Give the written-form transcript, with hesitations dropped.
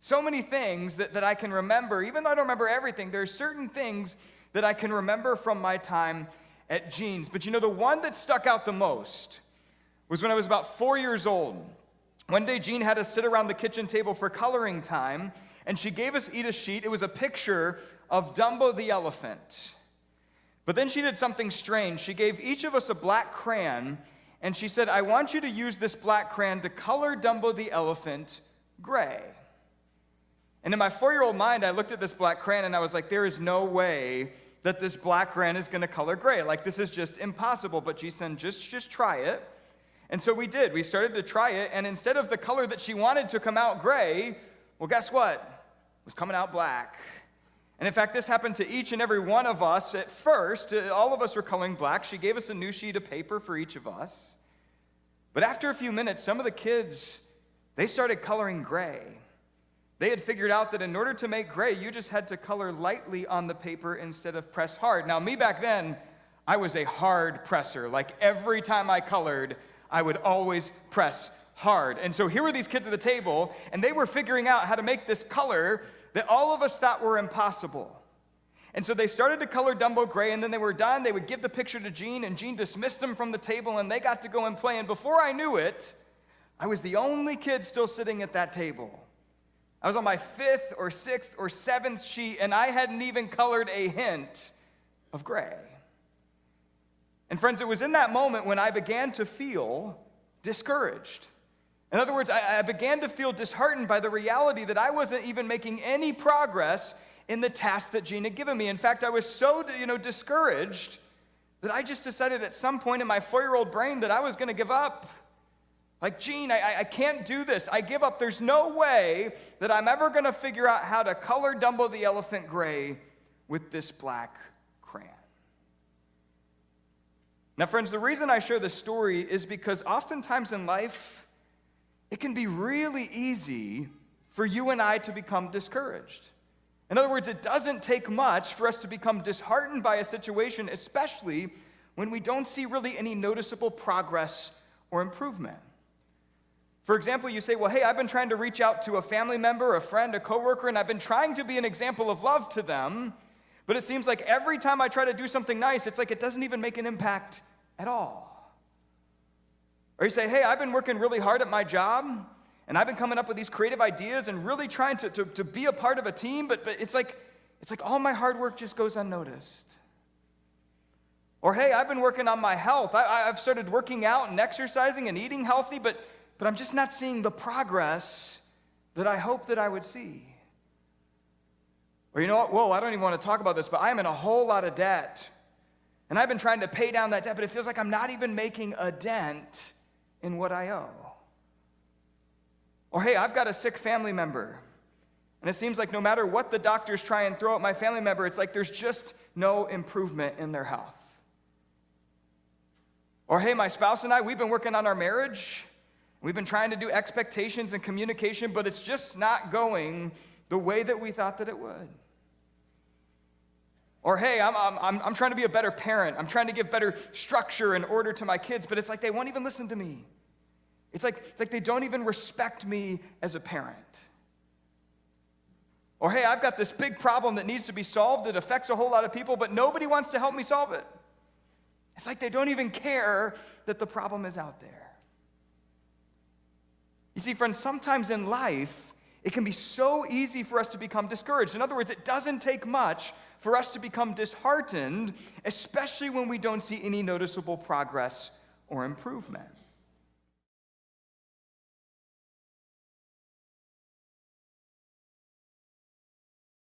So many things that I can remember. Even though I don't remember everything, there are certain things that I can remember from my time at Jean's. But the one that stuck out the most was when I was about 4 years old. One day, Jean had us sit around the kitchen table for coloring time, and she gave us each a sheet. It was a picture of Dumbo the elephant. But then she did something strange. She gave each of us a black crayon, and she said, I want you to use this black crayon to color Dumbo the elephant gray. And in my 4-year-old mind, I looked at this black crayon, and I was like, there is no way that this black crayon is going to color gray. Like, this is just impossible. But she said, just try it. And so we did. We started to try it, and instead of the color that she wanted to come out gray, well, guess what? It was coming out black. And in fact, this happened to each and every one of us. At first, all of us were coloring black. She gave us a new sheet of paper for each of us. But after a few minutes, some of the kids, they started coloring gray. They had figured out that in order to make gray, you just had to color lightly on the paper instead of press hard. Now, me back then, I was a hard presser. Like, every time I colored, I would always press hard. And so here were these kids at the table, and they were figuring out how to make this color that all of us thought were impossible. And so they started to color Dumbo gray, and then they were done. They would give the picture to Jean, and Jean dismissed them from the table, and they got to go and play. And before I knew it, I was the only kid still sitting at that table. I was on my 5th or 6th or 7th sheet, and I hadn't even colored a hint of gray. And friends, it was in that moment when I began to feel discouraged. In other words, I began to feel disheartened by the reality that I wasn't even making any progress in the task that Jean had given me. In fact, I was so discouraged that I just decided at some point in my 4-year-old brain that I was going to give up. Like, Jean, I can't do this. I give up. There's no way that I'm ever going to figure out how to color Dumbo the elephant gray with this black crayon. Now, friends, the reason I share this story is because oftentimes in life, it can be really easy for you and I to become discouraged. In other words, it doesn't take much for us to become disheartened by a situation, especially when we don't see really any noticeable progress or improvement. For example, you say, well, hey, I've been trying to reach out to a family member, a friend, a coworker, and I've been trying to be an example of love to them, but it seems like every time I try to do something nice, it's like it doesn't even make an impact at all. Or you say, hey, I've been working really hard at my job, and I've been coming up with these creative ideas and really trying to be a part of a team, but it's like all my hard work just goes unnoticed. Or, hey, I've been working on my health. I've started working out and exercising and eating healthy, but I'm just not seeing the progress that I hoped that I would see. Or you know what? Whoa, I don't even want to talk about this, but I'm in a whole lot of debt. And I've been trying to pay down that debt, but it feels like I'm not even making a dent in what I owe. Or hey, I've got a sick family member, and it seems like no matter what the doctors try and throw at my family member, it's like there's just no improvement in their health. Or hey, my spouse and I, we've been working on our marriage. We've been trying to do expectations and communication, but it's just not going the way that we thought that it would. Or hey, I'm trying to be a better parent. I'm trying to give better structure and order to my kids, but it's like they won't even listen to me. It's like they don't even respect me as a parent. Or hey, I've got this big problem that needs to be solved. It affects a whole lot of people, but nobody wants to help me solve it. It's like they don't even care that the problem is out there. You see, friends, sometimes in life, it can be so easy for us to become discouraged. In other words, it doesn't take much for us to become disheartened, especially when we don't see any noticeable progress or improvement.